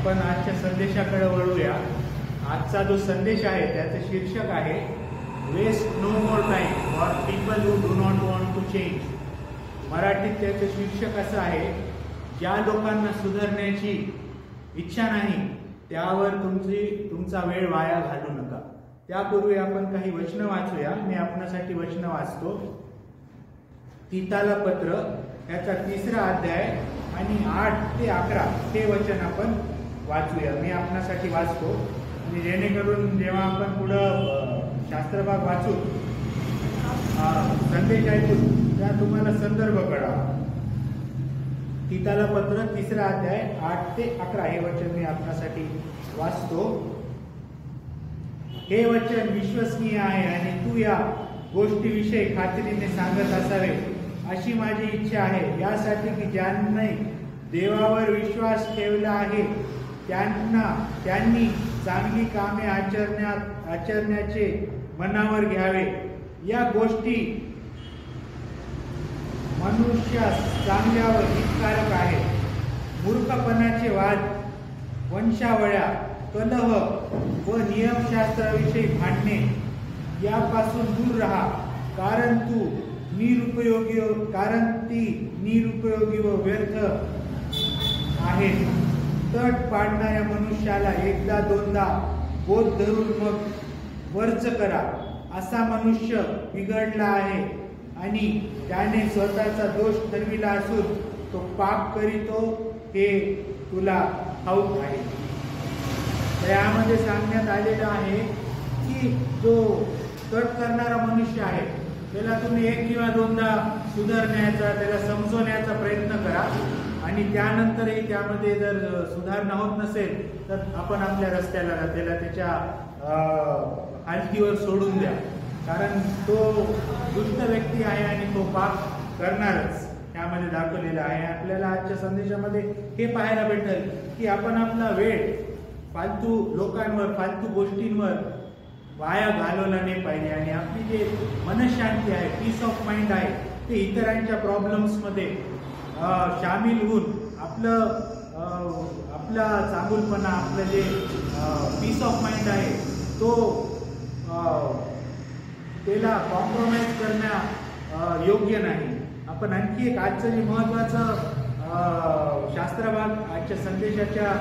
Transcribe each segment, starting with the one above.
आपण आजच्या संदेशाकडे वळूया। आजचा जो संदेश आहे त्याचं शीर्षक आहे waste no more time for people who do not want to change. मराठीत त्याचं शीर्षक असं आहे, ज्या लोकांना सुधारण्याची इच्छा नाही त्यावर तुमचा वेळ वाया घालू नका। त्यापूर्वी आपण काही वचनं वाचूया। मी आपणासाठी वचनं वाचतो। तीताला पत्र याचा 3रा अध्याय आणि 8 ते 11 हे वचन आपण वाचूया। मी आपणासाठी वाचतो आणि जेणेकरून जेव्हा आपण पुढं शास्त्रभाग वाचू संदेश ऐकू त्या तुम्हाला संदर्भ कळावा। तीताला पत्र 3रा अध्याय 8 ते 11 हे वचन मी आपणासाठी वाचतो। हे वचन विश्वसनीय आहे आणि तू या गोष्टीविषयी खात्रीने सांगत असावे अशी माझी इच्छा आहे, यासाठी की ज्यांनी देवावर विश्वास ठेवला आहे त्यांनी चांगली कामे आचरण्याचे मनावर घ्यावे। या गोष्टी मनुष्यास चांगल्यावर हितकारक आहे। मूर्खपणाचे वाद, वंशावळ्या, कलह व नियमशास्त्राविषयी भांडणे यापासून दूर राहा, कारण ती निरुपयोगी व व्यर्थ आहे। तट पाडणाऱ्या मनुष्याला एकदा दोनदा बोध धरून मग वर्च करा। असा मनुष्य बिघडला आहे आणि त्याने स्वतःचा दोष ठरविला असून तो पाप करीतो हे तुला ठाऊक आहे। यामध्ये सांगण्यात आलेलं आहे की जो तट करणारा मनुष्य आहे त्याला तुम्ही 1 किंवा 2दा सुधारण्याचा, त्याला समजवण्याचा प्रयत्न करा आणि त्यानंतरही त्यामध्ये जर सुधारणा होत नसेल तर आपण आपल्या रस्त्याला त्याला त्याच्या हालतीवर सोडून द्या, कारण तो दुष्ट व्यक्ती आहे आणि तो पाप करणारच त्यामध्ये दाखवलेला आहे। आपल्याला आजच्या संदेशामध्ये हे पाहायला भेटेल की आपण आपला वेळ फालतू लोकांवर, फालतू गोष्टींवर वाया घालवला नाही पाहिजे आणि आपली जे मनशांती आहे, पीस ऑफ माइंड आहे, ते इतरांच्या प्रॉब्लेम्समध्ये सामील होऊन आपला चांगुलपणा, आपलं जे पीस ऑफ माइंड आहे तो त्याला कॉम्प्रोमाइज करण्या योग्य नाही। आपण आणखी एक आजचं जे महत्त्वाचं शास्त्रभाग आजच्या संदेशाच्या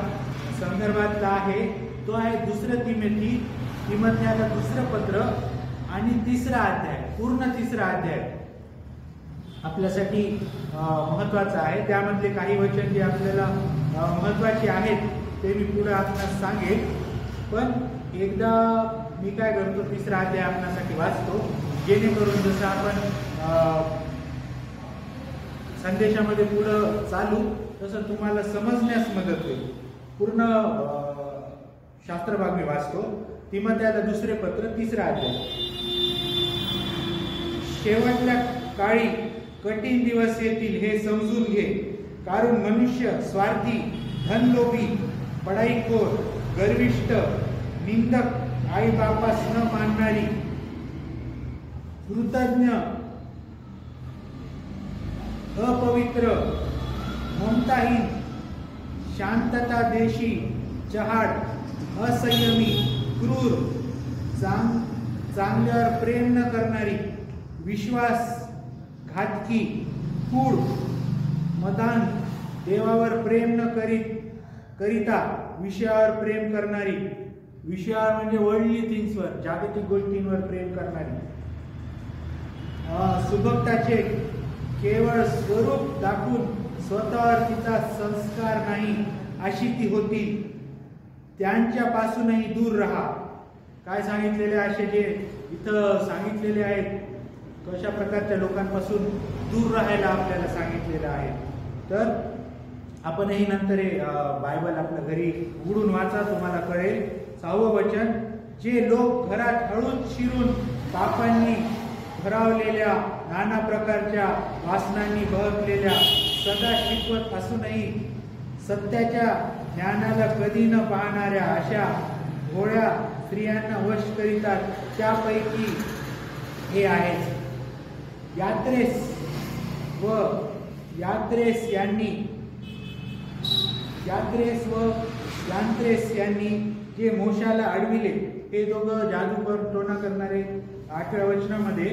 संदर्भातला आहे तो आहे 2 तिमोथेयाला 2रं पत्र आणि 3रा अध्याय, पूर्ण 3रा अध्याय आपल्यासाठी महत्त्वाचं आहे। त्यामधले काही वचन जे आपल्याला महत्त्वाचे आहेत ते मी पुढे आपणास सांगेन, पण एकदा मी काय करतो 3रा अध्याय आपल्यासाठी वाचतो, जेणेकरून जसं आपण संदेशामध्ये पुढं चालू तसं तुम्हाला समजण्यास मदत होईल। पूर्ण शास्त्रभाग मी वाचतो। तिमोथेयाला 2रे पत्र 3रा अध्याय। शेवटच्या काळी कठीण दिवस येतील हे समजून घे, कारण मनुष्य स्वार्थी, धनलोभी, बडाईखोर, गर्विष्ठ, निंदक, आई बापास न मानणारी, कृतज्ञ, अपवित्र, ममताहीन, शांतता देशी, चहाड, असंयमी, क्रूर, चांगल्यावर प्रेम न करणारी, विश्वासघातकी, क्रूर, मदान, देवावर प्रेम न करिता विषयावर प्रेम करणारी, विषयावर म्हणजे वर्ल्डली थिंग्सवर, जागतिक गोष्टींवर प्रेम करणारी, सुभक्ताचे केवळ स्वरूप दाखवून स्वतःवर तिचा संस्कार नाही अशी ती होती, त्यांच्यापासूनही दूर राहा। काय सांगितलेले असे जे इथं सांगितलेले आहेत, कशा प्रकारच्या लोकांपासून दूर राहायला आपल्याला सांगितलेलं आहे। तर आपणही नंतर बायबल आपल्या घरी उघडून वाचा, तुम्हाला कळेल। 6वं वचन, जे लोक घरात हळूच शिरून पापांनी भरावलेल्या, नाना प्रकारच्या वासनांनी बहकलेल्या, सदा शिकवत असूनही सत्याच्या ज्ञानाला कधी न पाहणाऱ्या अशा भोळ्या स्त्रियांना वश करीतात, त्यापैकी हे आहेत। यात्रेस व यांत्रेस यांनी जे मोशाला अडविले, हे दोघं जादूटोणा करणारे 8व्या वचनामध्ये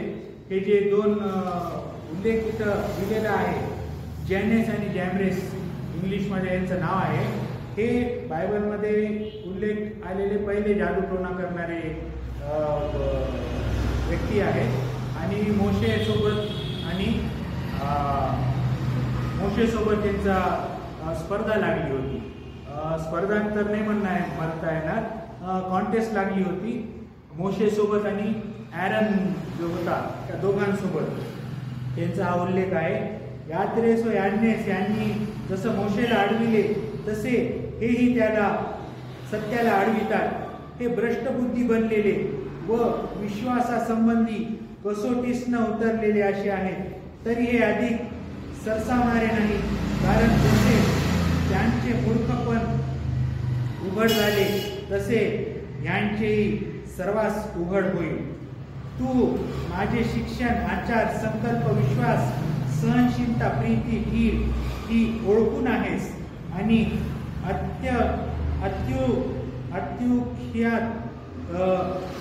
हे जे दोन उल्लेख इथं दिलेला आहे, जॅनेस आणि जॅम्ब्रेस इंग्लिशमध्ये यांचं नाव आहे, हे बायबलमध्ये उल्लेख आलेले पहिले जादूटोणा करणारे व्यक्ती आहेत आणि मोशेसोबत त्यांचा स्पर्धा लागली होती. स्पर्धा तर नाही म्हणता येणार, कॉन्टेस्ट लागली होती मोशेसोबत आणि ॲरन जो होता त्या दोघांसोबत. त्यांचा हा उल्लेख आहे. यात्रेस व यान्नेस यांनी जसं मोशेला अडविले तसे हेही त्याला सत्याला अडवितात. हे भ्रष्टबुद्धी बनलेले व विश्वासासंबंधी कसोटीस न उतरलेले असे आहेत. तरी हे अधिक सरसावणारे नाही, कारण जसे त्यांचे मूर्खपण उघड झाले तसे यांचेही सर्वांस उघड होईल. तू माझे शिक्षण, आचार, संकल्प, विश्वास, सहनशीलता, प्रीती ही ओळखून आहेस आणि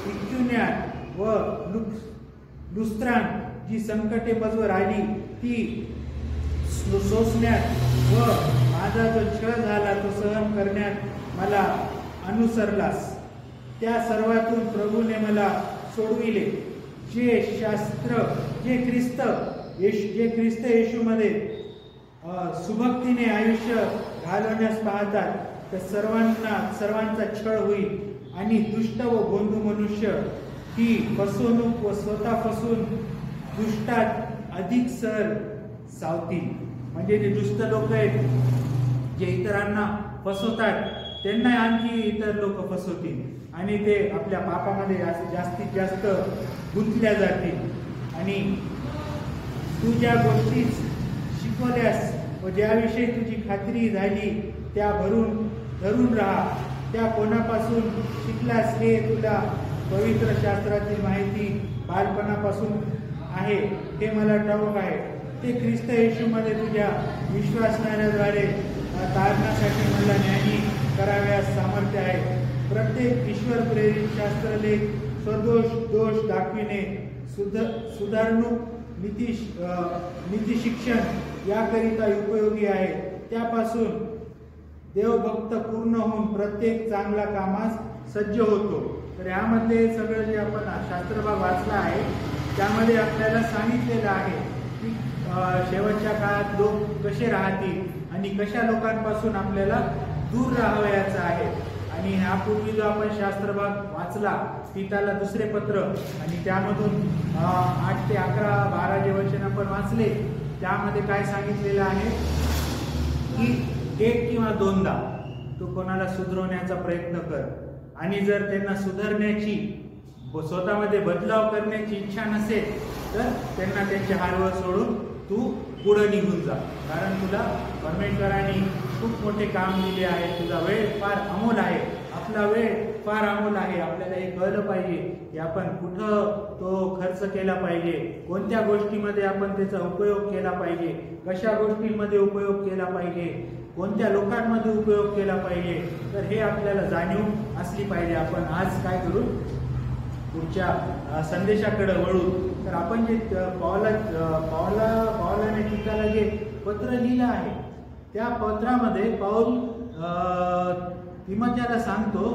इक्युन्यात व लुस्त्रान जी संकटे मजवर आली ती सोसण्यात व माझा जो छळ झाला तो सहन करण्यात मला अनुसरलास. त्या सर्वातून प्रभूने मला सोडविले. जे ख्रिस्त येशूमध्ये सुभक्तीने आयुष्य घालवण्यास पाहतात त्या सर्वांचा छळ होईल आणि दुष्ट व गोंधू मनुष्य ही फसवणूक व स्वतः फसून दुष्टात अधिक सर सावतील. म्हणजे जे दुष्ट लोक आहेत जे इतरांना फसवतात त्यांना आणखी इतर लोक फसवतील आणि ते आपल्या पापामध्ये जास्तीत जास्त गुंतल्या जातील. आणि तू ज्या गोष्टी शिकवल्यास व ज्याविषयी तुझी खात्री झाली त्या धरून राहा. त्या कोणापासून शिकलास हे तुला पवित्र शास्त्रातील माहिती बालपणापासून आहे हे मला ठाऊक आहे. ते ख्रिस्त येशूमध्ये तुझ्या विश्वासनाद्वारे तारणासाठी मला ज्ञानी कराव्यास सामर्थ्य आहे. प्रत्येक ईश्वर प्रेरित शास्त्रलेख दोष दाखविणे, सुधारणूक, नीतिशिक्षण याकरिता उपयोगी आहे. त्यापासून देवभक्त पूर्ण होऊन प्रत्येक चांगला कामास सज्ज होतो. तर यामध्ये सगळं जे आपण शास्त्रभाग वाचला आहे त्यामध्ये आपल्याला सांगितलेलं आहे की शेवटच्या काळात लोक कसे राहतील आणि कशा लोकांपासून आपल्याला दूर राहावयाचं आहे. आणि ह्यापूर्वी जो आपण शास्त्रभाग वाचला तीताला दुसरे पत्र आणि त्यामधून 8 ते 11, 12 जे वचन आपण वाचले त्यामध्ये काय सांगितलेलं आहे की 1 किंवा 2दा तू कोणाला सुधारवण्याचा प्रयत्न कर आणि जर त्यांना सुधारण्याची स्वतःमध्ये बदलाव करण्याची इच्छा नसेल तर त्यांना त्यांचे हालवर सोडून तू पुढे निघून जा. कारण तुला परमेश्वराने खूप मोठे काम दिले आहे. तुझा वेळ फार अमोल आहे, आपला वेळ फार अमोल आहे. आपल्याला हे कळलं पाहिजे की आपण कुठं तो खर्च केला पाहिजे, कोणत्या गोष्टीमध्ये आपण त्याचा उपयोग केला पाहिजे, कशा गोष्टींमध्ये उपयोग केला पाहिजे, कोणत्या लोकांमध्ये उपयोग केला पाहिजे. तर हे आपल्याला जाणीव असली पाहिजे. आपण आज काय करू, पुढच्या संदेशाकडे वळू. तर आपण जे पावलाने तिथाला जे पत्र लिहिलं आहे त्या पत्रामध्ये पाऊल तिमोथेला सांगतो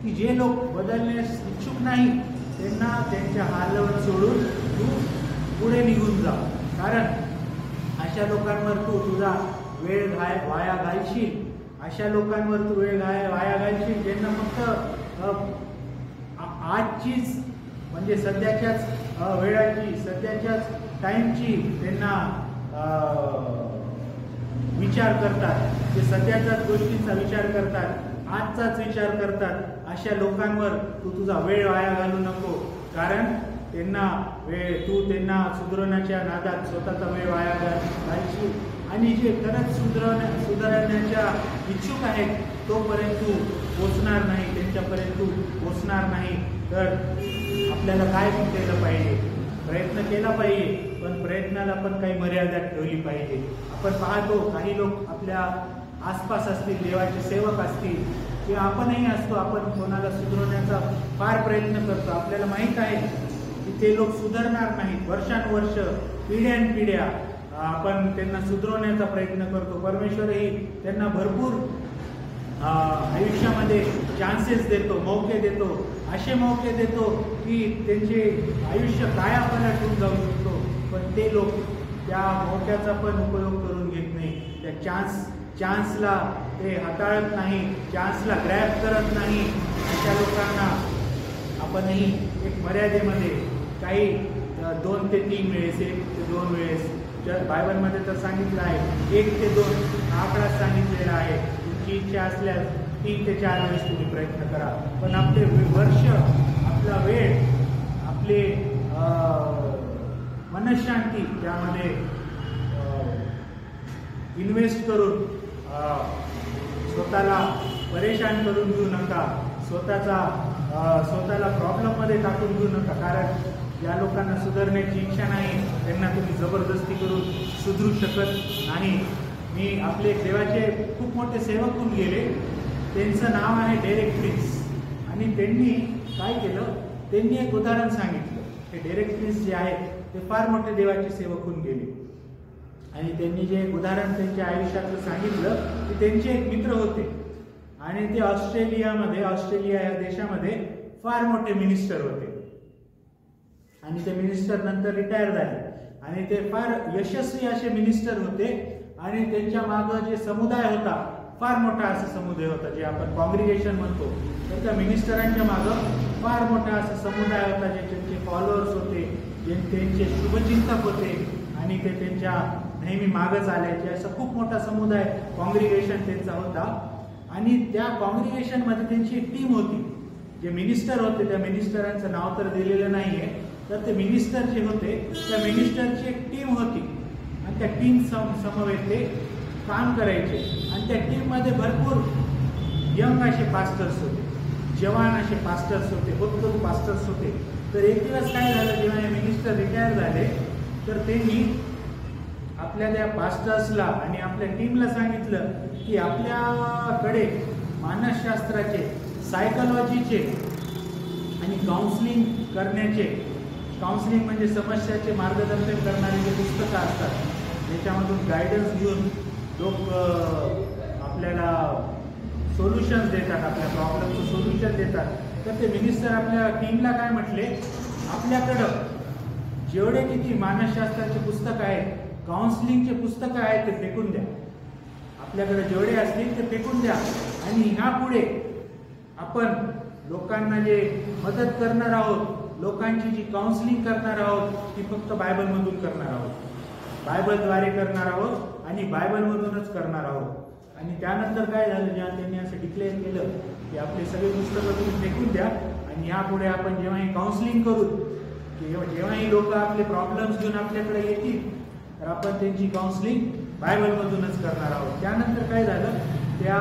की जे लोक बदलण्यास इच्छुक नाही त्यांना त्यांच्या हालवर सोडून तू पुढे निघून जा. कारण अशा लोकांवर तू तुझा वेळ वाया घालशील. अशा लोकांवर तू वेळ वाया घालशील ज्यांना फक्त आजचीच म्हणजे सध्याच्याच वेळाची, सध्याच्याच टाईमची त्यांना विचार करतात, जे सध्याच्याच गोष्टींचा विचार करतात, आजचाच विचार करतात. अशा लोकांवर तू तुझा वेळ वाया घालू नको. कारण तू त्यांना सुधारण्याच्या नादात स्वतःचा वेळ वाया घालशील आणि जे खरंच सुधारण्याच्या इच्छुक आहेत तोपर्यंत तू पोचणार नाही, त्यांच्यापर्यंत तू पोचणार नाही. तर आपल्याला काय केलं पाहिजे, प्रयत्न केला पाहिजे, पण प्रयत्नाला पण काही मर्यादा ठेवली पाहिजे. आपण पाहतो काही लोक आपल्या आसपास असतील, देवाचे सेवक असतील किंवा आपणही असतो, आपण कोणाला सुधारण्याचा फार प्रयत्न करतो. आपल्याला माहीत आहे की ते लोक सुधारणार नाहीत. वर्षानुवर्ष, पिढ्यानपिढ्या आपण त्यांना सुधारण्याचा प्रयत्न करतो. परमेश्वरही त्यांना भरपूर आयुष्यामध्ये चान्सेस देतो, मौके देतो, असे मौके देतो की त्यांचे आयुष्य कायापालट होऊन जाऊ शकतो. पण ते लोक त्या मौक्याचा पण उपयोग करून घेत नाही. त्या चान्सला ते हाताळत नाही, चान्सला ग्रॅब करत नाही. अशा लोकांना आपणही एक मर्यादेमध्ये काही 2 ते 3 वेळेस, 1 ते 2 वेळेस, बायबलमध्ये तर सांगितलं आहे 1 ते 2 आकडा सांगितलेला आहे. तुमची इच्छा असल्यास 3 ते 4 वेळेस तुम्ही प्रयत्न करा. पण आपले वर्ष, आपला वेळ, आपले मनशांती त्यामध्ये इन्व्हेस्ट करून स्वतःला परेशान करून घेऊ नका. स्वतःला प्रॉब्लेममध्ये टाकून घेऊ नका. कारण ज्या लोकांना सुधारण्याची इच्छा नाही त्यांना तुम्ही जबरदस्ती करून सुधरू शकत नाही. मी आपले देवाचे खूप मोठे सेवक होऊन गेले. त्यांचं नाव आहे डेरेक प्रिन्स. आणि त्यांनी काय केलं, त्यांनी एक उदाहरण सांगितलं. हे डेरेक प्रिन्स जे आहेत ते फार मोठे देवाचे सेवक होऊन गेले. आणि त्यांनी जे एक उदाहरण त्यांच्या आयुष्यातलं सांगितलं की त्यांचे एक मित्र होते आणि ते ऑस्ट्रेलिया या देशामध्ये फार मोठे मिनिस्टर होते. आणि ते मिनिस्टर नंतर रिटायर झाले आणि ते फार यशस्वी असे मिनिस्टर होते. आणि त्यांच्या मागं जे समुदाय होता, फार मोठा असा समुदाय होता, जे आपण कॉंग्रिगेशन म्हणतो. तर त्या मिनिस्टरांच्या मागं फार मोठा असा समुदाय होता, जे त्यांचे फॉलोअर्स होते, जे त्यांचे शुभचिंतक होते आणि ते त्यांच्या नेहमी मागं चालायचे. असा खूप मोठा समुदाय कॉंग्रिगेशन त्यांचा होता. आणि त्या कॉंग्रिगेशनमध्ये त्यांची एक टीम होती. जे मिनिस्टर होते, त्या मिनिस्टरांचं नाव तर दिलेलं नाहीये, तर ते मिनिस्टर जे होते त्या मिनिस्टरची एक टीम होती. आणि त्या टीम समवेत ते काम करायचे. आणि त्या टीममध्ये भरपूर यंग असे पास्टर्स होते, जवान असे पास्टर्स होते, भरपूर पास्टर्स होते. तर एक दिवस काय झालं, जेव्हा हे मिनिस्टर रिटायर झाले तर त्यांनी आपल्या त्या पास्टर्सला आणि आपल्या टीमला सांगितलं की आपल्याकडे मानसशास्त्राचे, सायकोलॉजीचे आणि काउन्सिलिंग करण्याचे, काउन्सिलिंग म्हणजे समस्याचे मार्गदर्शन करणारे जे पुस्तकं असतात, ज्याच्यामधून गायडन्स घेऊन लोक आपल्याला सोल्युशन्स देतात, आपल्या प्रॉब्लेमचं सोल्युशन देतात. तर ते मिनिस्टर आपल्या टीमला काय म्हटले, आपल्याकडं जेवढे किती मानसशास्त्राचे पुस्तकं आहेत, काउन्सिलिंगचे पुस्तकं आहेत ते फेकून द्या. आपल्याकडे जेवढे असतील ते फेकून द्या. आणि ह्यापुढे आपण लोकांना जे मदत करणार आहोत, लोकांची जी काउन्सिलिंग करणार आहोत, ती फक्त बायबलमधून करणार आहोत, बायबलद्वारे करणार आहोत आणि बायबलमधूनच करणार आहोत. आणि त्यानंतर काय झालं, जेव्हा त्यांनी असं डिक्लेअर केलं की आपले सगळे पुस्तकं तुम्ही फेकून द्या आणि यापुढे आपण जेव्हा हे काउन्सिलिंग करू, जेव्हाही लोक आपले प्रॉब्लेम्स घेऊन आपल्याकडे येतील तर आपण त्यांची काउन्सिलिंग बायबलमधूनच करणार आहोत. त्यानंतर काय झालं, त्या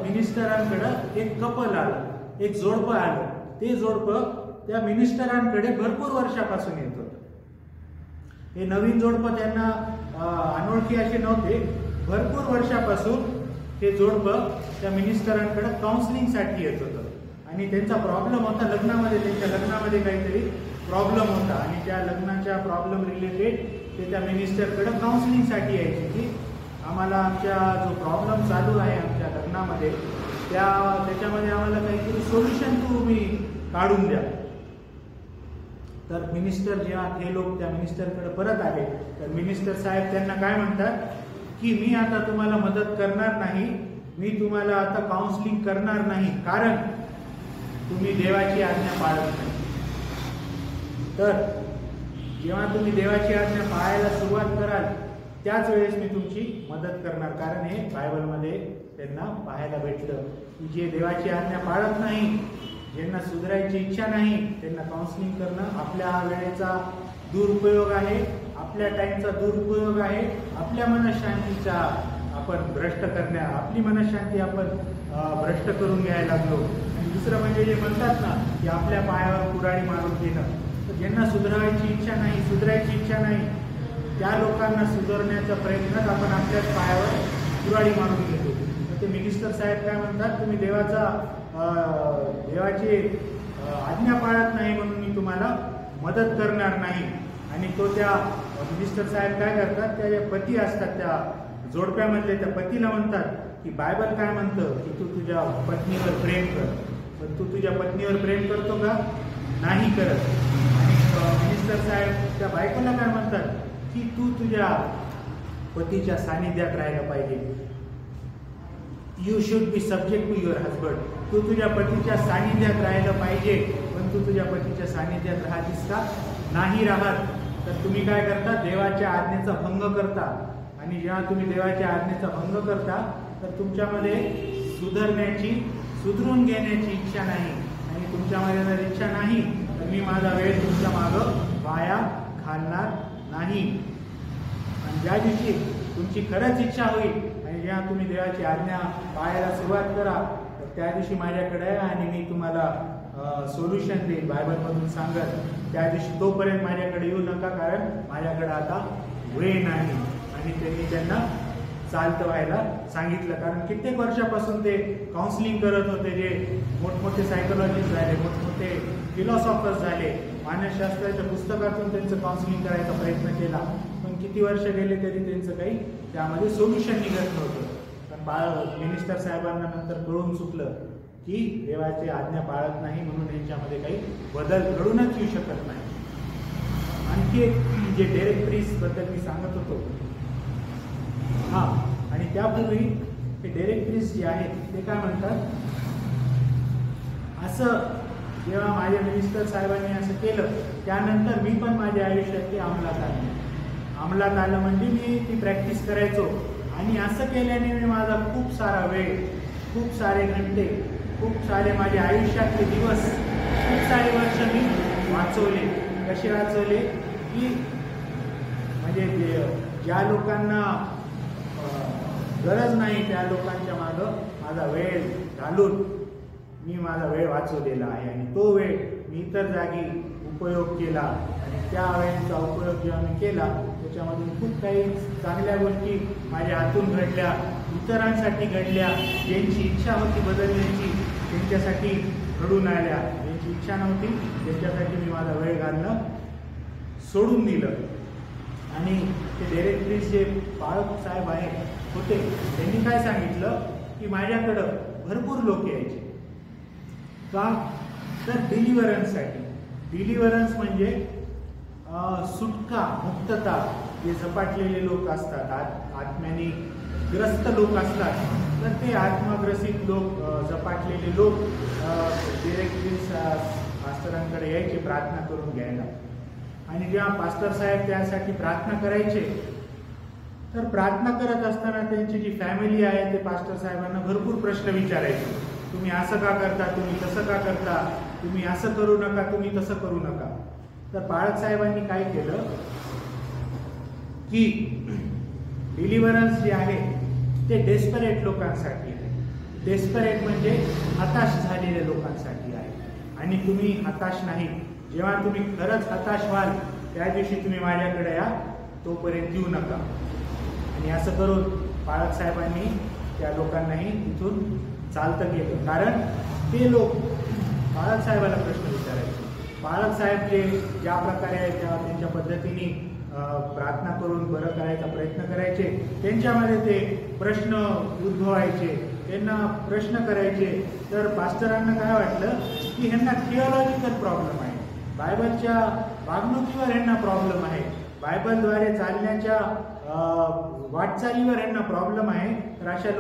मिनिस्टरांकडं एक कपल आलं, एक जोडपं आलं. ते जोडपं त्या मिनिस्टरांकडे भरपूर वर्षापासून येत होतं. हे नवीन जोडपं त्यांना अनोळखी असे नव्हते. भरपूर वर्षापासून हे जोडपं त्या मिनिस्टरांकडे काउन्सिलिंगसाठी येत होतं. आणि त्यांचा प्रॉब्लेम होता लग्नामध्ये, त्यांच्या लग्नामध्ये काहीतरी प्रॉब्लेम होता आणि त्या लग्नाच्या प्रॉब्लेम रिलेटेड ते त्या मिनिस्टरकडे काउन्सिलिंगसाठी यायचे की आम्हाला आमच्या जो प्रॉब्लेम चालू आहे आमच्या लग्नामध्ये त्याच्यामध्ये आम्हाला काहीतरी सोल्युशन तुम्ही काढून द्या. तर मिनिस्टर जेव्हा हे लोक त्या मिनिस्टरकडे परत आले तर मिनिस्टर साहेब त्यांना काय म्हणतात की मी आता तुम्हाला मदत करणार नाही, मी तुम्हाला आता काउन्सिलिंग करणार नाही, कारण तुम्ही देवाची आज्ञा पाळत नाही. तर जेव्हा तुम्ही देवाची आज्ञा पाळायला सुरुवात कराल त्याच वेळेस मी तुमची मदत करणार. कारण हे बायबलमध्ये त्यांना पाहायला भेटलं की जे देवाची आज्ञा पाळत नाही, ज्यांना सुधारायची इच्छा नाही, त्यांना काउन्सिलिंग करणं आपल्या वेळेचा दुरुपयोग आहे, आपल्या टाईमचा दुरुपयोग आहे, आपल्या मनशांतीचा आपण भ्रष्ट आपली मनशांती आपण भ्रष्ट करून घ्यायला लागलो. आणि दुसरं म्हणजे जे म्हणतात ना की आपल्या पायावर कुऱ्हाडी मारून घेणं. तर ज्यांना सुधारायची इच्छा नाही, सुधारायची इच्छा नाही त्या लोकांना सुधारण्याचा प्रयत्नात आपण आपल्याच पायावर कुऱ्हाडी मारून घेतो. मिनिस्टर साहेब काय म्हणतात, तुम्ही देवाची आज्ञा पाळत नाही म्हणून मी तुम्हाला मदत करणार नाही. आणि तो त्या मिनिस्टर साहेब काय करतात, त्या ज्या पती असतात त्या जोडप्यामधले त्या पतीला म्हणतात की बायबल काय म्हणतं की तू तुझ्या पत्नीवर प्रेम कर, पण तू तुझ्या पत्नीवर प्रेम करतो का? नाही करत. आणि मिनिस्टर साहेब त्या बायकोला काय म्हणतात की तू तुझ्या पतीच्या सानिध्यात राहायला पाहिजे. You should be subject to your husband. तू तुझ्या पतीच्या सानिध्यात राहायला पाहिजे, पण तू तुझ्या पतीच्या सानिध्यात राहतीस का? नाही राहत. तर तुम्ही काय करता, देवाच्या आज्ञेचा भंग करता. आणि जेव्हा तुम्ही देवाच्या आज्ञेचा भंग करता तर तुमच्यामध्ये सुधरून घेण्याची इच्छा नाही. आणि तुमच्यामध्ये जर इच्छा नाही तर मी माझा वेळ तुमच्या मागं वाया घालणार नाही. आणि ज्या दिवशी तुमची खरंच इच्छा होईल आणि जेव्हा तुम्ही देवाची आज्ञा पाळायला सुरुवात करा तर त्या दिवशी माझ्याकडे आहे आणि मी तुम्हाला सोल्युशन देईन बायबलमधून सांगत. त्या दिवशी तोपर्यंत माझ्याकडे येऊ नका, कारण माझ्याकडे आता वेळ नाही. आणि त्यांना चालतं व्हायला सांगितलं, कारण कित्येक वर्षापासून ते काउन्सिलिंग करत होते. जे मोठमोठे सायकोलॉजिस्ट झाले, मोठमोठे फिलॉसॉफर्स झाले, मानसशास्त्राच्या पुस्तकातून त्यांचं काउन्सिलिंग करायचा प्रयत्न केला, पण किती वर्ष गेले तरी त्यांचं काही त्यामध्ये सोल्युशन निघत नव्हतं. पण मिनिस्टर साहेबांना नंतर कळून चुकलं की देवाची आज्ञा पाळत नाही म्हणून यांच्यामध्ये काही बदल घडूनच येऊ शकत नाही. आणखी एक जे डेरेक प्रीस बद्दल मी सांगत होतो, आणि त्यापूर्वी ते डेरेक प्रीस जे आहेत ते काय म्हणतात, असं जेव्हा माझ्या मिनिस्टर साहेबांनी असं केलं त्यानंतर मी पण माझ्या आयुष्यात ते अंमलात आलं. म्हणजे मी ती प्रॅक्टिस करायचो. आणि असं केल्याने मी माझा खूप सारा वेळ, खूप सारे घंटे, खूप सारे माझ्या आयुष्यातले दिवस, खूप सारे वर्ष मी वाचवले. कसे वाचवले की म्हणजे ज्या लोकांना गरज नाही त्या लोकांच्या मागं माझा वेळ घालून मी माझा वेळ वाचवलेला आहे. आणि तो वेळ मी इतर जागी उपयोग केला. आणि त्या वेळेचा उपयोग जेव्हा मी केला त्याच्यामधून खूप काही चांगल्या गोष्टी माझ्या हातून घडल्या, इतरांसाठी घडल्या. ज्यांची इच्छा होती बदलण्याची त्यांच्यासाठी घडून आल्या, ज्यांची इच्छा नव्हती त्यांच्यासाठी मी माझा वेळ घालणं सोडून दिलं. आणि ते डेरेक प्रीस जे पाळक साहेब होते त्यांनी काय सांगितलं की माझ्याकडं भरपूर लोक यायचे का, तर डिलिव्हरन्ससाठी. डिलिव्हरन्स म्हणजे सुटका, मुक्तता. जे झपाटलेले लोक असतात, आत्म्याने ग्रस्त लोक असतात, तर ते आत्मग्रसित लोक, झपाटलेले लोक डेरेक प्रीस पास्टरांकडे यायचे प्रार्थना करून घ्यायला. आणि जेव्हा पास्टर साहेब त्यासाठी प्रार्थना करायचे तर प्रार्थना करत असताना त्यांची जी फॅमिली आहे ते पास्टर साहेबांना भरपूर प्रश्न विचारायचे. तुम्ही असं का करता, तुम्ही तसं का करता, तुम्ही असं करू नका, तुम्ही तसं करू नका. तर पाळक साहेबांनी काय केलं की डिलिव्हरन्स जे आहे ते डेस्परेट लोकांसाठी आहे. डेस्परेट म्हणजे हताश झालेल्या लोकांसाठी आहे. आणि तुम्ही हताश नाही. जेव्हा तुम्ही खरंच हताश व्हाल त्या दिवशी तुम्ही माझ्याकडे या, तोपर्यंत येऊ नका. आणि असं करून पाळक साहेबांनी त्या लोकांनाही तिथून चालतं गेलं. कारण ते लोक पाळक साहेबाला प्रश्न विचारायचे. पाळक साहेब जे ज्या प्रकारे त्यांच्या पद्धतीने प्रार्थना करून बरं करायचा प्रयत्न करायचे, त्यांच्यामध्ये ते प्रश्न उद्भवायचे, त्यांना प्रश्न करायचे. तर पास्टरांना काय वाटलं की ह्यांना थिओलॉजिकल प्रॉब्लेम आहे, बायबलच्या वागणुकीवर ह्यांना प्रॉब्लेम आहे, बायबलद्वारे चालण्याच्या वाटचालीवर यांना प्रॉब्लेम आहे. तर अशा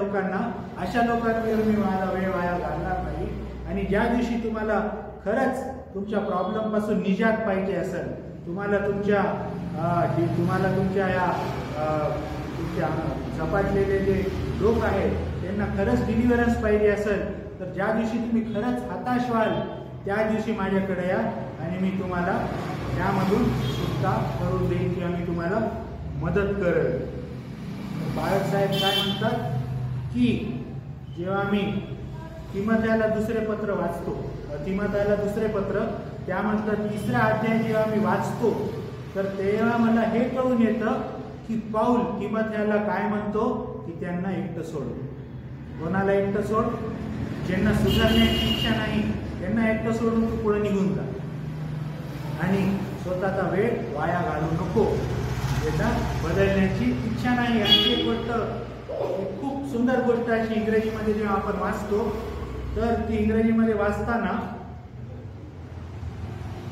लोकांवर मी माझा वेळ वाया घालणार नाही. आणि ज्या दिवशी तुम्हाला खरंच तुमच्या प्रॉब्लेमपासून निजात पाहिजे असेल, तुम्हाला तुमच्या तुमच्या झपाटलेले जे लोक आहेत त्यांना खरंच डिलिव्हरन्स पाहिजे असेल, तर ज्या दिवशी तुम्ही खरंच हताश व्हाल त्या दिवशी माझ्याकडे या आणि मी तुम्हाला त्यामधून सुटका करून देईन किंवा मी तुम्हाला मदत करेन. पाळक साहेब काय म्हणतात की जेव्हा मी तिमोथेला दुसरे पत्र वाचतो, तिमोथेला दुसरे पत्र त्यामधलं 3रा अध्याय जेव्हा मी वाचतो तर तेव्हा मला हे कळून येतं की पाऊल तिमोथेला काय म्हणतो की त्यांना एकटं सोड. कोणाला एकटं सोड, ज्यांना सुधारण्याची इच्छा नाही त्यांना एकटं सोडून तू पुढे निघून जा आणि स्वतःचा वेळ वाया घालू नको. ज्याचा बदलण्याची इच्छा नाही. आणि एक गोष्ट, खूप सुंदर गोष्ट अशी इंग्रजीमध्ये जेव्हा आपण वाचतो तर ती इंग्रजीमध्ये वाचताना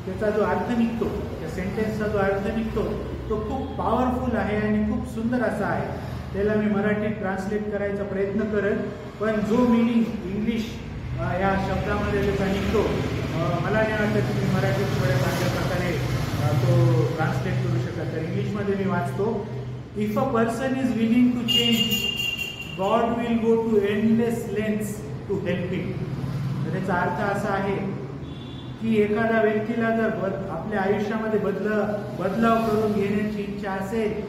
त्याचा जो अर्थ निघतो, त्या सेंटेन्सचा जो अर्थ निघतो तो खूप पॉवरफुल आहे आणि खूप सुंदर असा आहे. त्याला मी मराठीत ट्रान्सलेट करायचा प्रयत्न करेन, पण जो मिनिंग इंग्लिश या शब्दामध्ये त्याचा निघतो मला नाही वाटतं की मी मराठीत थोड्या चांगल्या प्रकारे तो ट्रान्सलेट करू शकत. तर इंग्लिशमध्ये मी वाचतो, if a person is willing to change God will go to endless lengths to help him. तर त्याचा अर्थ असा आहे की एखाद्या व्यक्तीला जर आपल्या आयुष्यामध्ये बदलाव करून घेण्याची इच्छा असेल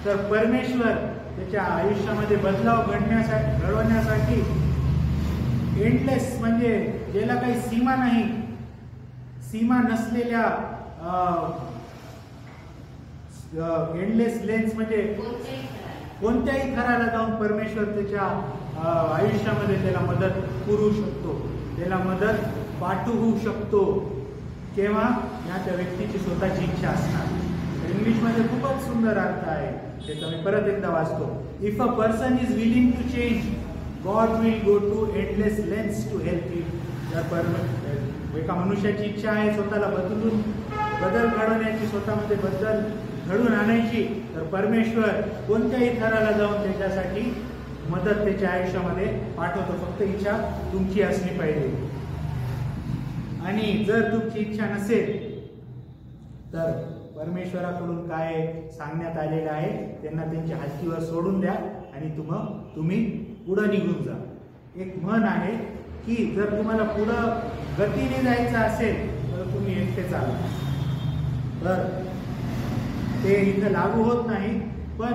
तर परमेश्वर त्याच्या आयुष्यामध्ये बदलाव घडवण्यासाठी एंडलेस म्हणजे ज्याला काही सीमा नाही, सीमा नसलेल्या एंडलेस लेन्स म्हणजे कोणत्याही थराला जाऊन परमेश्वर त्याच्या आयुष्यामध्ये त्याला मदत पुरवू शकतो, त्याला मदत पाठवू शकतो. केव्हा? या त्या व्यक्तीची स्वतःची इच्छा असणार. इंग्लिशमध्ये खूपच सुंदर अर्थ आहे त्याचा. मी परत एकदा वाचतो, if a person is willing to change God will go to endless lengths to help him. जर एका मनुष्याची इच्छा आहे स्वतःला बदल घडवण्याची, स्वतःमध्ये बदल घडवून आणायची, तर परमेश्वर कोणत्याही थराला जाऊन त्याच्यासाठी मदत त्याच्या आयुष्यामध्ये पाठवतो. फक्त इच्छा तुमची असली पाहिजे. आणि जर तुमची इच्छा नसेल तर परमेश्वराकडून काय सांगण्यात आलेलं आहे, त्यांना त्यांच्या हातीवर सोडून द्या आणि तुम्ही पुढं निघून जा. एक म्हण आहे की जर तुम्हाला पुढं गतीने जायचं असेल तर तुम्ही एकटे चाला. तर ते इथं लागू होत नाही, पण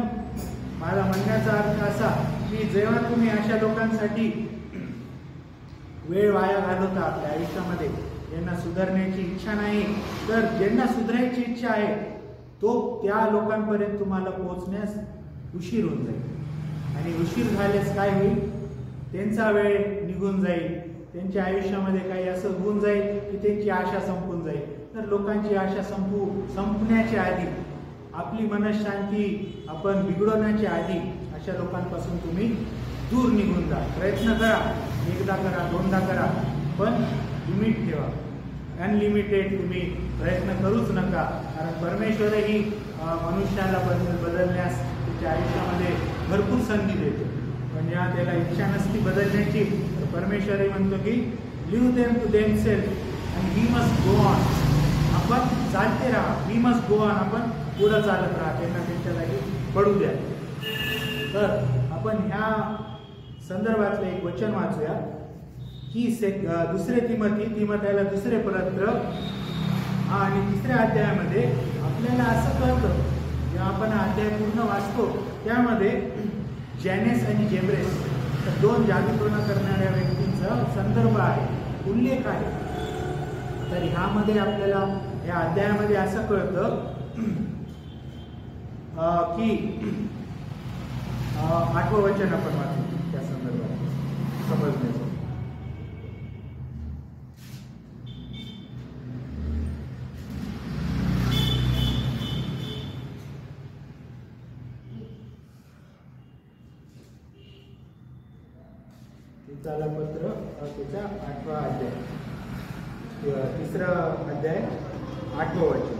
मला म्हणण्याचा अर्थ असा की जेव्हा तुम्ही अशा लोकांसाठी वेळ वाया घालवता आपल्या आयुष्यामध्ये, ज्यांना सुधारण्याची इच्छा नाही, तर ज्यांना सुधारायची इच्छा आहे त्या लोकांपर्यंत तुम्हाला पोहोचण्यास उशीर होऊन जाईल. आणि उशीर झाल्यास काय होईल? त्यांचा वेळ निघून जाईल, त्यांच्या आयुष्यामध्ये काही असं होऊन जाईल की त्यांची आशा संपून जाईल. तर लोकांची आशा संपण्याच्या आधी, आपली मनशांती आपण बिघडवण्याच्या आधी अशा लोकांपासून तुम्ही दूर निघून जा. प्रयत्न करा, एकदा करा, दोनदा करा, पण लिमिट ठेवा. अनलिमिटेड तुम्ही प्रयत्न करूच नका, कारण परमेश्वरही मनुष्याला बदलण्यास त्याच्या आयुष्यामध्ये भरपूर संधी देतो. पण जेव्हा त्याला इच्छा नसती बदलण्याची तर परमेश्वरही म्हणतो की लिव्ह देम टू देमसेल्फ आणि वी मस्ट गो ऑन. आपण चालते राहा, वी मस्ट गो ऑन, आपण पुढं चालत राहा, त्यांना त्यांच्या जागी पडू द्या. तर आपण ह्या संदर्भातलं एक वचन वाचूया की दुसरे तिमोथेला दुसरे पत्र आणि 3ऱ्या अध्यायामध्ये आपल्याला असं कळतं, जेव्हा आपण अध्याय पूर्ण वाचतो त्यामध्ये जॅनेस आणि जेम्ब्रेस तर 2 जादूटोणा करणाऱ्या व्यक्तींचा संदर्भ आहे, उल्लेख आहे. तर ह्यामध्ये आपल्याला या अध्यायामध्ये असं कळतं की 8वं वचन आपण वाचू त्या संदर्भात समजण्याचं. पत्र त्याचा 8वा अध्याय, 3रा अध्याय 8वं वचन.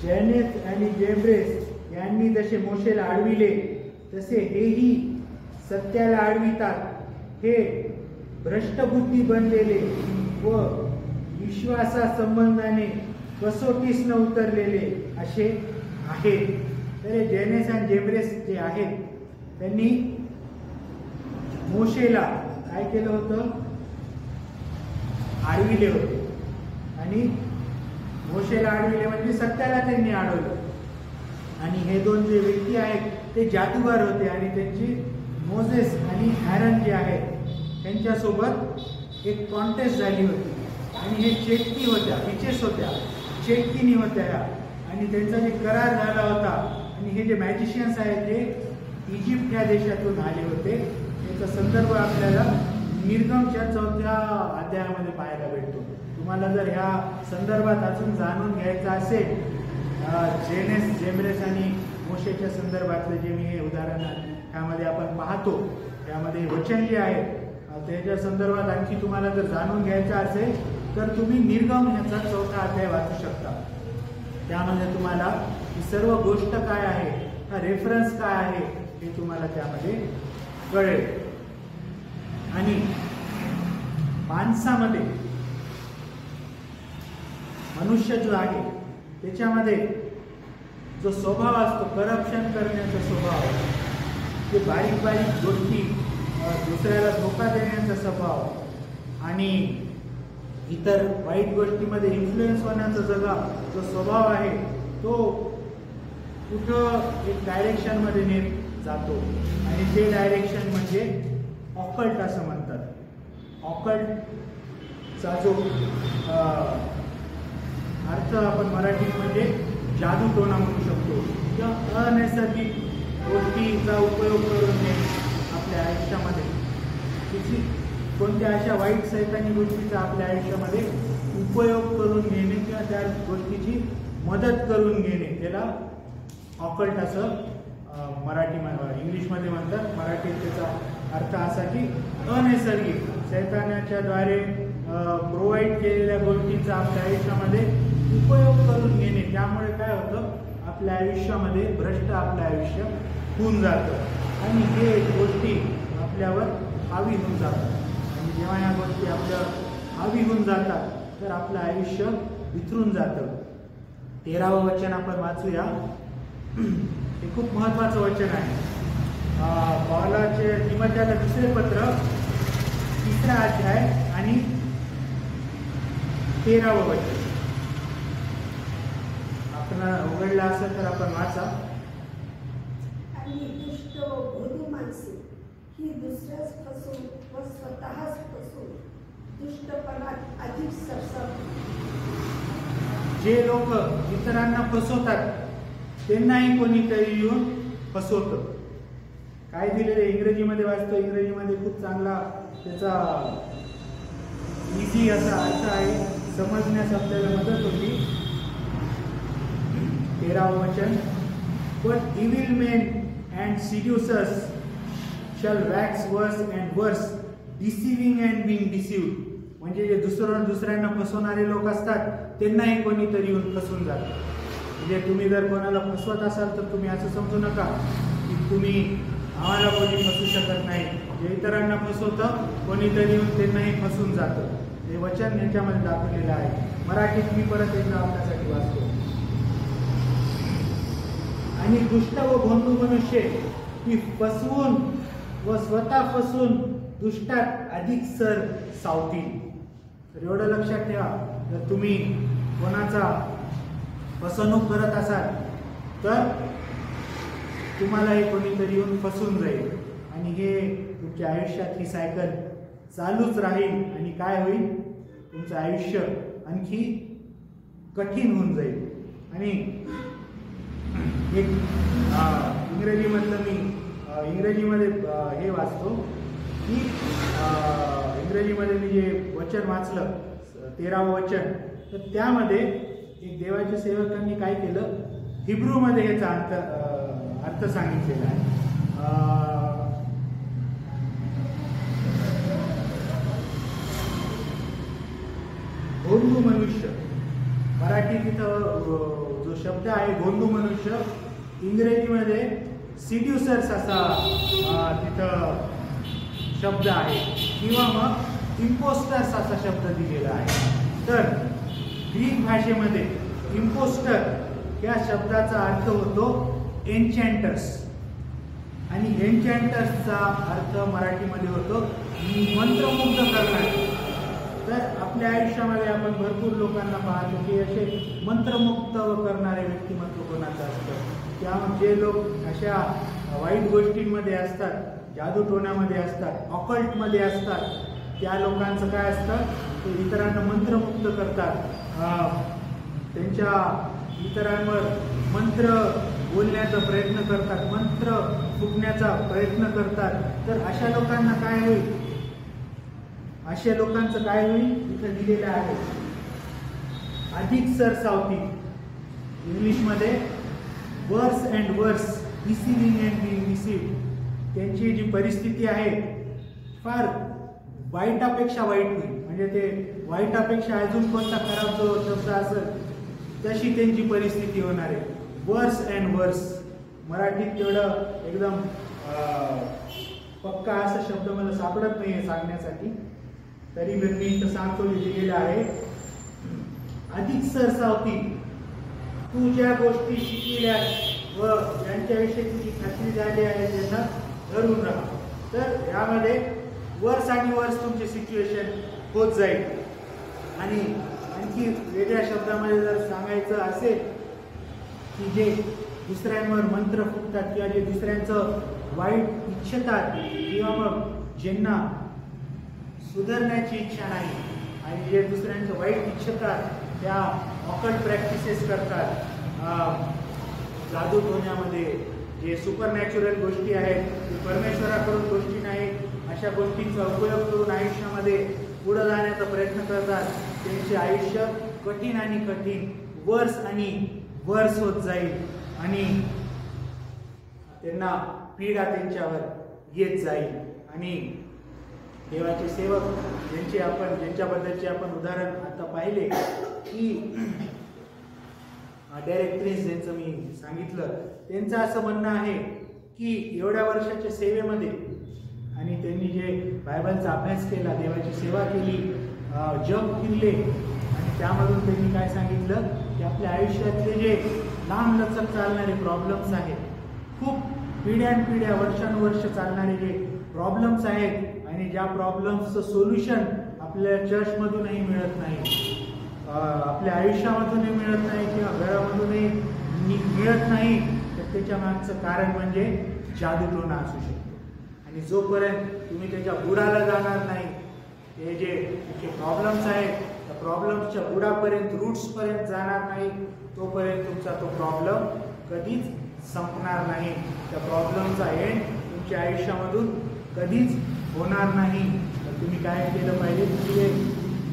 जॅनेस आणि जेम्ब्रेस यांनी जसे मोशेला अडविले तसे हेही सत्याला अडवितात. हे भ्रष्टबुद्धी बनलेले व विश्वासासंबंधाने कसोटीस न उतरलेले असे आहेत. तर जॅनेस आणि जेम्ब्रेस जे आहेत त्यांनी मोशेला काय केलं होतं? अडविले होते. आणि मोशेला अडविले म्हणजे सत्याला त्यांनी अडवलं. आणि हे 2 जे व्यक्ती आहेत ते जादूगार होते आणि त्यांची मोजेस आणि ॲरन जे आहेत त्यांच्यासोबत एक कॉन्टेस्ट झाली होती आणि हे चेटकी होत्या, विचेस होत्या, चेटकिनी होत्या ह्या, आणि त्यांचा जे करार झाला होता. आणि हे जे मॅजिशियन्स आहेत हे इजिप्त या देशातून आले होते. याचा संदर्भ आपल्याला निर्गमच्या 4थ्या अध्यायामध्ये पाहायला भेटतो. तुम्हाला जर ह्या संदर्भात अजून जाणून घ्यायचं असेल, जेनेस, जेमरेस आणि मोशेच्या संदर्भातलं जे मी हे उदाहरण ह्यामध्ये आपण पाहतो, त्यामध्ये वचन जे आहे त्याच्या संदर्भात आणखी तुम्हाला जर जाणून घ्यायचं असेल तर तुम्ही निर्गम ह्याचा 4था अध्याय वाचू शकता. त्यामध्ये तुम्हाला ही सर्व गोष्ट काय आहे, हा रेफरन्स काय आहे हे तुम्हाला त्यामध्ये कळेल. आणि माणसामध्ये, मनुष्य जो आहे त्याच्यामध्ये जो स्वभाव असतो, करप्शन करण्याचा स्वभाव, ते बारीक बारीक गोष्टी, दुसऱ्याला धोका देण्याचा स्वभाव आणि इतर वाईट गोष्टीमध्ये इन्फ्लुएन्स होण्याचा जो स्वभाव आहे तो कुठं एक डायरेक्शनमध्ये नेत जातो. आणि ते डायरेक्शन म्हणजे ऑकल्ट असं म्हणतात. ऑकल्टचा जो अर्थ आपण मराठीत म्हणजे जादूटोणा म्हणू शकतो, किंवा अनैसर्गिक गोष्टीचा उपयोग करून आपल्या आयुष्यामध्ये कोणत्या अशा वाईट सैतानी गोष्टीचा आपल्या आयुष्यामध्ये उपयोग करून घेणे किंवा त्या गोष्टीची मदत करून घेणे, त्याला ऑकल्ट असं इंग्लिशमध्ये म्हणतात. मराठीत त्याचा अर्थ असा की अनैसर्गिक, सैतानाच्या द्वारे प्रोव्हाइड केलेल्या गोष्टींचा आपल्या आयुष्यामध्ये उपयोग करून घेणे. त्यामुळे काय होतं, आपल्या आयुष्यामध्ये भ्रष्ट आपलं आयुष्य होऊन जातं आणि हे गोष्टी आपल्यावर हावी होऊन जातात. आणि जेव्हा ह्या गोष्टी आपल्यावर हावी होऊन जातात तर आपलं आयुष्य विसरून जातं. 13वं वचन आपण वाचूया. हे खूप महत्त्वाचं वचन आहे. पौलाचे तिमोथेला दुसरे पत्र 3रा अध्याय आणि 13वं वचन आपण उघडलं असेल तर आपण वाचा. आणि दुष्ट व भोळी माणसे ही दुसऱ्याच फसून व स्वतःच फसून दुष्टपणात अधिक सरसावतात. जे लोक इतरांना फसवतात त्यांनाही कोणीतरी येऊन फसवतं. काय दिलेलं इंग्रजीमध्ये वाचतो, इंग्रजीमध्ये खूप चांगला त्याचा इझी असा अर्थ आहे, समजण्यास आपल्याला मदत होती. 13वं वचन, but evil men and seducers shall wax worse and worse, deceiving and Bing डिसिव्ड. म्हणजे जे दुसऱ्यांना फसवणारे लोक असतात त्यांनाही कोणीतरी येऊन फसवून जातं. म्हणजे तुम्ही जर कोणाला फसवत असाल तर तुम्ही असं समजू नका की तुम्ही आम्हाला कोणी फसवू शकत नाही. जे इतरांना फसवतं कोणीतरी येऊन त्यांनाही फसवून जातं. हे वचन याच्यामध्ये दाखवलेलं आहे. मराठीत मी परत एकदा आपल्यासाठी वाचतो. आणि दुष्ट व भोंदू मनुष्य ही फसवून व स्वतः फसून दुष्टात अधिक सर सावतील. तर एवढं लक्षात ठेवा, जर तुम्ही कोणाचा फसवणूक करत असाल तर तुम्हाला हे कोणीतरी येऊन फसून जाईल आणि हे तुमच्या आयुष्यात ही सायकल चालूच राहील आणि काय होईल, तुमचं आयुष्य आणखी कठीण होऊन जाईल. आणि एक इंग्रजीमध्ये हे वाचतो की इंग्रजीमध्ये मी जे वचन वाचलं 13वं वचन, तर त्यामध्ये एक देवाच्या सेवकांनी काय केलं, हिब्रूमध्ये याचा अर्थ सांगितलेला आहे. भोंदू मनुष्य, मराठीत तिथं जो शब्द आहे भोंदू मनुष्य, इंग्रजीमध्ये सिड्युसर्स असा तिथं शब्द आहे किंवा मग इम्पोस्टर्स असा शब्द दिलेला आहे. तर ग्रीक भाषेमध्ये इम्पोस्टर या शब्दाचा अर्थ होतो एन्चॅन्टर्स आणि एन्चॅन्टर्सचा अर्थ मराठीमध्ये होतो मंत्रमुग्ध करणारे. तर आपल्या आयुष्यामध्ये आपण भरपूर लोकांना पाहतो की असे मंत्रमुग्ध करणारे व्यक्तिमत्व कोणाचं असतं. त्यामुळे जे लोक अशा वाईट गोष्टींमध्ये असतात, जादूटोण्यामध्ये असतात, ऑकल्टमध्ये असतात, त्या लोकांचं काय असतं, ते इतरांना मंत्रमुक्त करतात, त्यांच्या इतरांवर मंत्र बोलण्याचा प्रयत्न करतात, मंत्र फुकण्याचा प्रयत्न करतात. तर अशा लोकांना काय होईल, अशा लोकांचं काय होईल इथं दिलेलं आहे. अधिक सरसावती, इंग्लिशमध्ये वर्स अँड वर्स, रिसिव्हिंग अँड बीइंग रिसिव्ड. त्यांची जी परिस्थिती आहे फार वाईटापेक्षा वाईट होईल. म्हणजे ते वाईटापेक्षा अजून कोणता खराब जो शब्द असेल तशी त्यांची परिस्थिती होणार आहे. वर्स अँड वर्स, मराठीत तेवढं एकदम पक्का असा शब्द मला सापडत नाही आहे सांगण्यासाठी, तरी मी इथं सांगतो लिहिलेलं आहे. अधिक सरसावती, तू ज्या गोष्टी शिकल्यास व ज्यांच्याविषयी तुझी खात्री झाली आहे त्यांना धरून राहा. तर यामध्ये वर्स आणि वर्स तुमचे सिच्युएशन होत जाईल. आणि आणखी वेगळ्या शब्दामध्ये जर सांगायचं असेल की जे दुसऱ्यांवर मंत्र फुकतात किंवा जे दुसऱ्यांचं वाईट इच्छतात किंवा मग ज्यांना सुधारण्याची इच्छा नाही आणि जे दुसऱ्यांचं वाईट इच्छतात त्या ऑकल्ट प्रॅक्टिसेस करतात, जादू टोण्यामध्ये जे सुपरनॅचरल गोष्टी आहेत, ते परमेश्वराकडून गोष्टी नाहीत, अशा गोष्टींचा उपयोग करून आयुष्यामध्ये पुढे जाण्याचा प्रयत्न करतात, त्यांचे आयुष्य कठीण आणि कठीण, वर्स आणि वर्स होत जाईल आणि त्यांना पीडा त्यांच्यावर येत जाईल. आणि देवाचे सेवक ज्यांच्याबद्दलचे आपण उदाहरण आता पाहिले की डायरेक्ट्रेस ज्यांचं मी सांगितलं, त्यांचं असं म्हणणं आहे की एवढ्या वर्षाच्या सेवेमध्ये आणि त्यांनी जे बायबलचा अभ्यास केला, देवाची सेवा केली, जग फिरले आणि त्यामधून त्यांनी काय सांगितलं की आपल्या आयुष्यातले जे लांब लचक चालणारे प्रॉब्लेम्स आहेत, खूप पिढ्यानपिढ्या वर्षानुवर्ष चालणारे जे प्रॉब्लेम्स आहेत आणि ज्या प्रॉब्लेम्सचं सोल्युशन आपल्या चर्चमधूनही मिळत नाही, आपल्या आयुष्यामधूनही मिळत नाही किंवा घरामधूनही मिळत नाही, तर त्याच्या मागचं कारण म्हणजे जादूटोणा असू शकतो. आणि जोपर्यंत तुम्ही त्याच्या बुडाला जाणार नाही, ते जे प्रॉब्लेम्स आहेत त्या प्रॉब्लेम्सच्या बुडापर्यंत, रूट्सपर्यंत जाणार नाही, तोपर्यंत तुमचा तो प्रॉब्लेम कधीच संपणार नाही. त्या प्रॉब्लेमचा एंड तुमच्या आयुष्यामधून कधीच होणार नाही. तर तुम्ही काय केलं पाहिजे, तुझे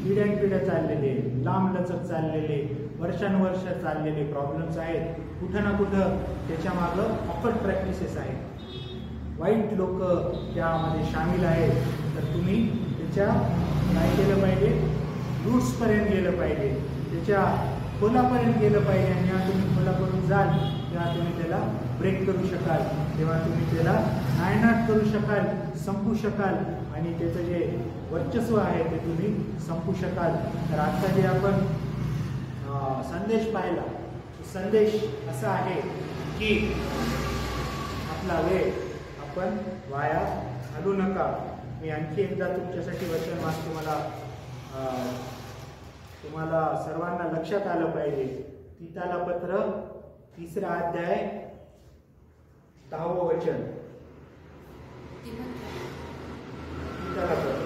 पिढ्यानपिढ्या चाललेले, लांब लचक चाललेले, वर्षानुवर्ष चाललेले प्रॉब्लेम्स आहेत, कुठं ना कुठं त्याच्या मागं ऑकल्ट प्रॅक्टिसेस आहेत, वाईट लोक त्यामध्ये सामील आहेत. तर तुम्ही त्याच्या काय केलं पाहिजे, रूट्सपर्यंत गेलं पाहिजे, त्याच्या खोलापर्यंत गेलं पाहिजे. आणि जेव्हा तुम्ही खोलापर्यंत जाल तेव्हा तुम्ही त्याला ब्रेक करू शकाल, तेव्हा तुम्ही त्याला नायनाट करू शकाल, संपू शकाल आणि त्याचं जे वर्चस्व आहे ते तुम्ही संपू शकाल. तर आता जे आपण संदेश पाहिला, संदेश असा आहे की आपला वेळ आपण वाया घालवू नका. मी आणखी एकदा तुमच्यासाठी वचन वाचतो, तुम्हाला सर्वांना लक्षात आलं पाहिजे. तीताला पत्र 3रा अध्याय 10वं वचन. तीताला पत्र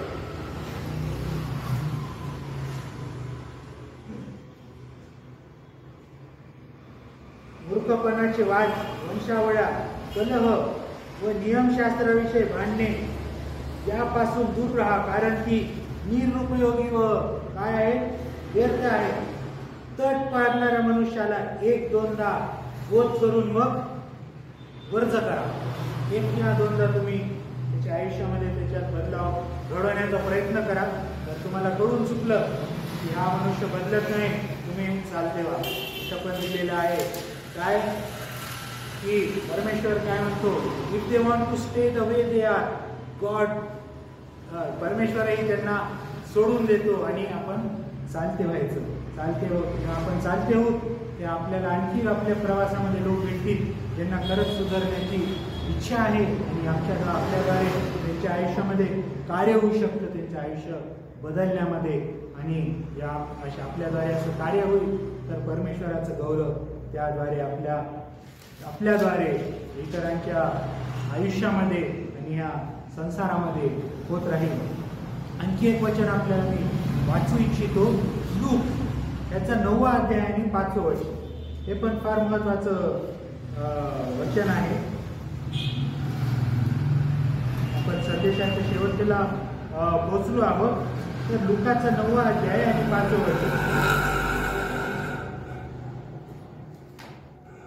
मूर्खपणाचे वाद, वंशावळ्या, कलह व नियमशास्त्राविषयी भांडणे यापासून दूर राहा, कारण ती निरुपयोगी व काय आहे, व्यर्थ आहे. तट पाडणाऱ्या मनुष्याला 1-2दा बोध करून मग वर्ज करा. 1 किंवा 2दा तुम्ही त्याच्या आयुष्यामध्ये त्याच्यात बदलाव घडवण्याचा प्रयत्न करा. जर तुम्हाला कळून चुकलं की हा मनुष्य बदलत नाही, तुम्ही चालते व्हा. इथं पण दिलेलं आहे काय की परमेश्वर काय म्हणतो, if they want to stay the way they are, God परमेश्वरही त्यांना सोडून देतो आणि आपण चालते व्हायचं. आपण चालते होऊ ते आपल्याला आणखी आपल्या प्रवासामध्ये लोक भेटतील ज्यांना खरंच सुधारण्याची इच्छा आहे आणि आपल्याद्वारे त्यांच्या आयुष्यामध्ये कार्य होऊ शकतं, त्यांचं आयुष्य बदलण्यामध्ये. आणि या अशा आपल्याद्वारे असं कार्य होईल तर परमेश्वराचं गौरव त्याद्वारे आपल्याद्वारे इतरांच्या आयुष्यामध्ये आणि या संसारामध्ये होत राहील. आणखी एक वचन आपल्याला मी वाचू इच्छितो. लूक त्याचा 9वा अध्याय आणि 5वं वचन. हे पण फार महत्वाचं वचन आहे. आपण संदेशाच्या शेवटला पोहोचलो आहोत. तर लुकाचा 9वा अध्याय आणि 5वं वचन.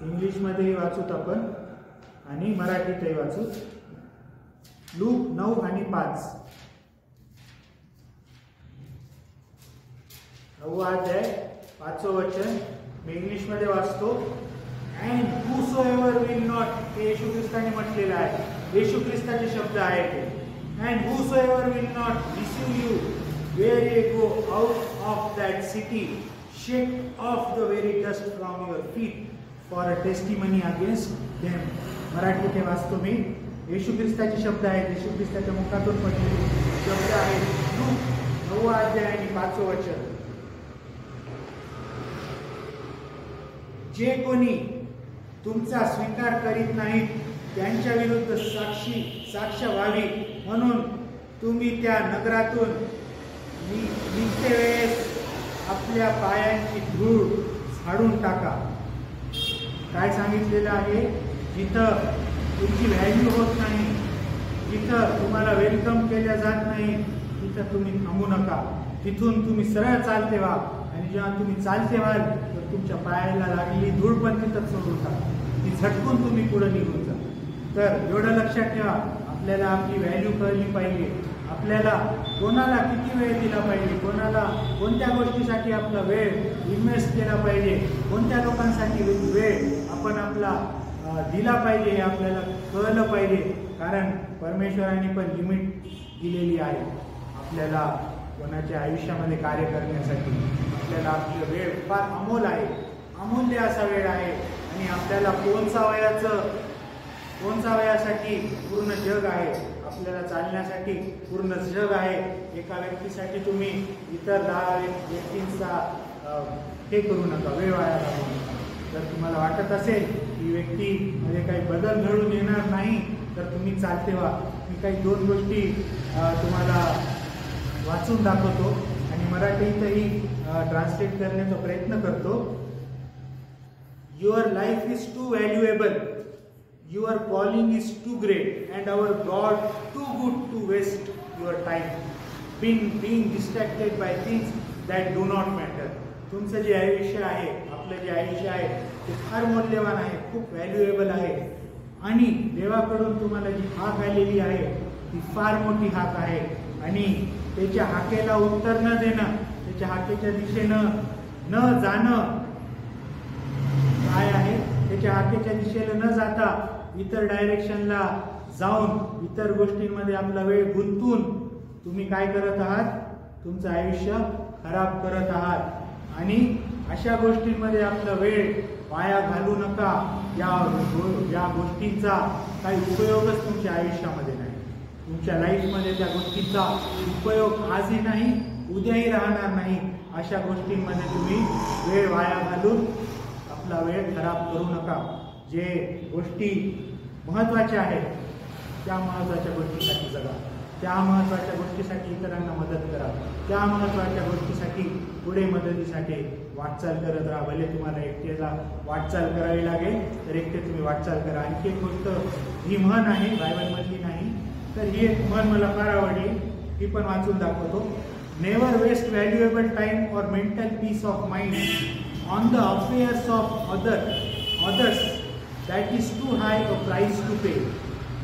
इंग्लिशमध्येही वाचूत आपण आणि मराठीतही वाचूत. लूक 9 आणि 5. 9वा अध्याय 5वं वचन मी इंग्लिशमध्ये वाचतो. अँड हूसोएव्हर विल नॉट, हे येशू ख्रिस्ताने म्हटलेलं आहे. येशू ख्रिस्ताचे शब्द आहेत ते. And whosoever will not receive you where you go out of that city, shake off the very dust from your feet for a testimony against them. मराठीत हे वाचतो मी. येशू ख्रिस्ताचे शब्द आहेत. येशू ख्रिस्ताच्या मुखातून पडलेले शब्द आहेत. लूक 9वा अध्याय आणि 5वं वचन. जे कोणी तुमचा स्वीकार करीत नाहीत त्यांच्या विरुद्ध साक्ष व्हावी म्हणून तुम्ही त्या नगरातून निघते वेळेस आपल्या पायांची धूळ झाडून टाका. काय सांगितलेलं आहे? जिथं तुमची व्हॅल्यू होत नाही, जिथं तुम्हाला वेलकम केल्या जात नाही, तिथं तुम्ही थांबू नका. तिथून तुम्ही सरळ चालते व्हा. आणि जेव्हा तुम्ही चालते व्हाल तर तुमच्या पायाला लागलेली धूळ पण तिथं सोडून टाका. ती झटकून तुम्ही पुढे निघून जा. तर एवढं लक्षात ठेवा, आपल्याला आपली व्हॅल्यू कळली पाहिजे. आपल्याला कोणाला किती वेळ दिला पाहिजे, कोणाला कोणत्या गोष्टीसाठी आपला वेळ इन्व्हेस्ट केला पाहिजे, कोणत्या लोकांसाठी वेळ आपण आपला दिला पाहिजे हे आपल्याला कळलं पाहिजे. कारण परमेश्वराने पण लिमिट दिलेली आहे आपल्याला कोणाच्या आयुष्यामध्ये कार्य करण्यासाठी. आपल्याला आपली वेळ फार अमोल आहे, अमूल्य असा वेळ आहे. आणि आपल्याला कोणचा वयासाठी पूर्ण जग आहे, आपल्याला चालण्यासाठी पूर्ण जग आहे. एका व्यक्तीसाठी तुम्ही इतर 10 व्यक्तींचा हे करू नका, वेळ वाया घालवू नका. जर तुम्हाला वाटत असेल की व्यक्तीमध्ये काही बदल घडून येणार नाही तर तुम्ही चालते व्हा. मी काही 2 गोष्टी तुम्हाला वाचून दाखवतो आणि मराठीतही ट्रान्सलेट करण्याचा प्रयत्न करतो. Your life is too valuable, your calling is too great and our God too good to waste your time being distracted by things that do not matter. तुमचं जे आयुष्य आहे, आपलं जे आयुष्य आहे ते फार मौल्यवान आहे, खूप व्हॅल्युएबल आहे. आणि देवाकडून तुम्हाला जी हाक आलेली आहे ती फार मोठी हाक आहे. आणि त्याच्या हाकेला उत्तर न देणं, त्याच्या हाकेच्या दिशेनं न जाणं काय आहे? त्याच्या हाकेच्या दिशेला न जाता इतर डायरेक्शनला जाऊन इतर गोष्टींमध्ये आपला वेळ गुंतवून तुम्ही काय करत आहात? तुमचं आयुष्य खराब करत आहात. आणि अशा गोष्टींमध्ये आपला वेळ वाया घालू नका. या गोष्टींचा काही उपयोगच तुमच्या आयुष्यामध्ये नाही. तुमच्या लाईफमध्ये त्या गोष्टींचा उपयोग आजही नाही, उद्याही राहणार नाही. अशा गोष्टींमध्ये तुम्ही वेळ वाया घालून आपला वेळ खराब करू नका. जे गोष्टी महत्त्वाच्या आहेत त्या महत्त्वाच्या गोष्टीसाठी जगा, त्या महत्त्वाच्या गोष्टीसाठी इतरांना मदत करा, त्या महत्त्वाच्या गोष्टीसाठी पुढे मदतीसाठी वाटचाल करत राहा. भले तुम्हाला एकट्याला वाटचाल करावी लागेल तर एकटे तुम्ही वाटचाल करा. आणखी एक गोष्ट, ही म्हण आहे, बायबलमधली नाही, तर ही एक म्हण मला फार आवडली, ही पण वाचून दाखवतो. Never waste valuable time or mental peace of mind on the affairs of others that is too high a price to pay.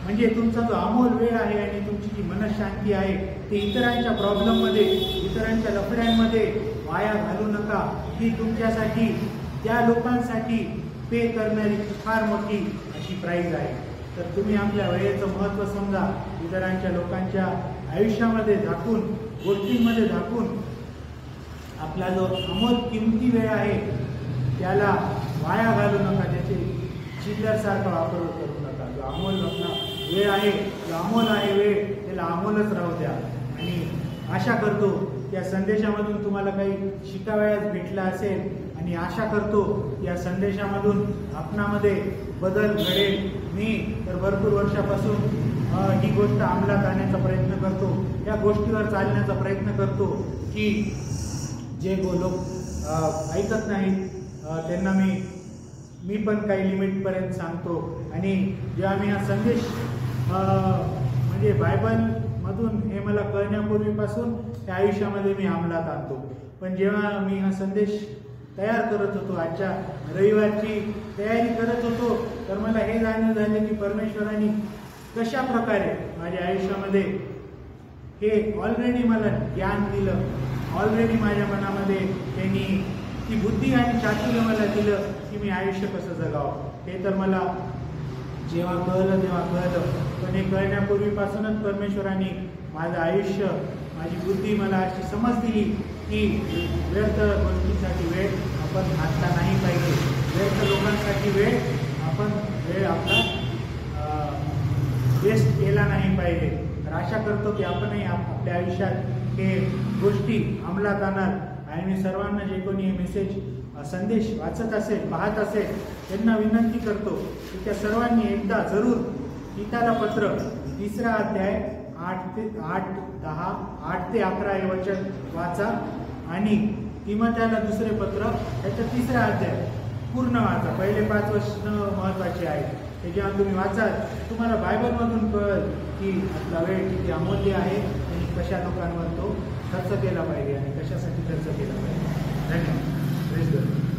म्हणजे तुमचा जो अमोल वेळ आहे आणि तुमची जी मनशांती आहे ते इतरांच्या प्रॉब्लेममध्ये, इतरांच्या लफड्यांमध्ये वाया घालू नका. ही तुमच्यासाठी, त्या लोकांसाठी पे करणारी फार मोठी अशी प्राईज आहे. तर तुम्ही आपल्या वेळेचं महत्त्व समजा. इतरांच्या लोकांच्या आयुष्यामध्ये झाकून, गोष्टींमध्ये झाकून आपला जो अमोल किमती वेळ आहे त्याला वाया घालू नका. त्याचे चिल्लरसारखा वापर करू नका. जो अमोल आपला वेळ आहे, जो अमोल आहे वेळ, त्याला अमोलच राहू द्या. आणि आशा करतो या संदेशामधून तुम्हाला काही शिकावयास भेटलं असेल आणि आशा करतो या संदेशामधून आपणामध्ये बदल घडेल. मी तर भरपूर वर्षापासून ही गोष्ट अंमलात आणण्याचा प्रयत्न करतो, या गोष्टीवर चालण्याचा प्रयत्न करतो की जे लोक ऐकत नाहीत त्यांना मी पण काही लिमिटपर्यंत सांगतो. आणि जेव्हा मी हा संदेश म्हणजे बायबलमधून हे मला कळण्यापूर्वीपासून त्या आयुष्यामध्ये मी अंमलात आणतो. पण जेव्हा मी हा संदेश तयार करत होतो, आजच्या रविवारची तयारी करत होतो, तर मला हे जाणीव झाले की परमेश्वराने कशा प्रकारे माझ्या आयुष्यामध्ये हे ऑलरेडी मला ज्ञान दिलं, ऑलरेडी माझ्या मनामध्ये त्यांनी ती बुद्धी आणि चातुर्य मला दिलं की मी आयुष्य कसं जगावं. हे तर मला जेव्हा कळलं तेव्हा कळलं, पण हे कळण्यापूर्वीपासूनच परमेश्वराने माझं आयुष्य, माझी बुद्धी मला अशी समज दिली की व्यर्थ गोष्टींसाठी वेळ आपण घातला नाही पाहिजे, व्यर्थ लोकांसाठी वेळ आपला वेस्ट केला नाही पाहिजे. तर आशा करतो की आपणही आपल्या आयुष्यात हे गोष्टी अंमलात आणणार. आणि मी सर्वांना जे कोणी हे मेसेज संदेश वाचत असेल, पाहत असेल, त्यांना विनंती करतो की त्या सर्वांनी एकदा जरूर गीताला पत्र 3 अध्याय 8 ते 11 हे वचन वाचा आणि तिमोथेला 2 पत्र त्याचं 3 अध्याय पूर्ण वाचा. पहिले 5 वचन महत्त्वाचे आहेत. ते जेव्हा तुम्ही वाचाल तुम्हाला बायबलमधून कळेल की आपला वेळ किती अमूल्य आहे आणि कशा लोकांवर तो खर्च केला पाहिजे आणि कशासाठी खर्च केला पाहिजे. धन्यवाद. Praise the Lord.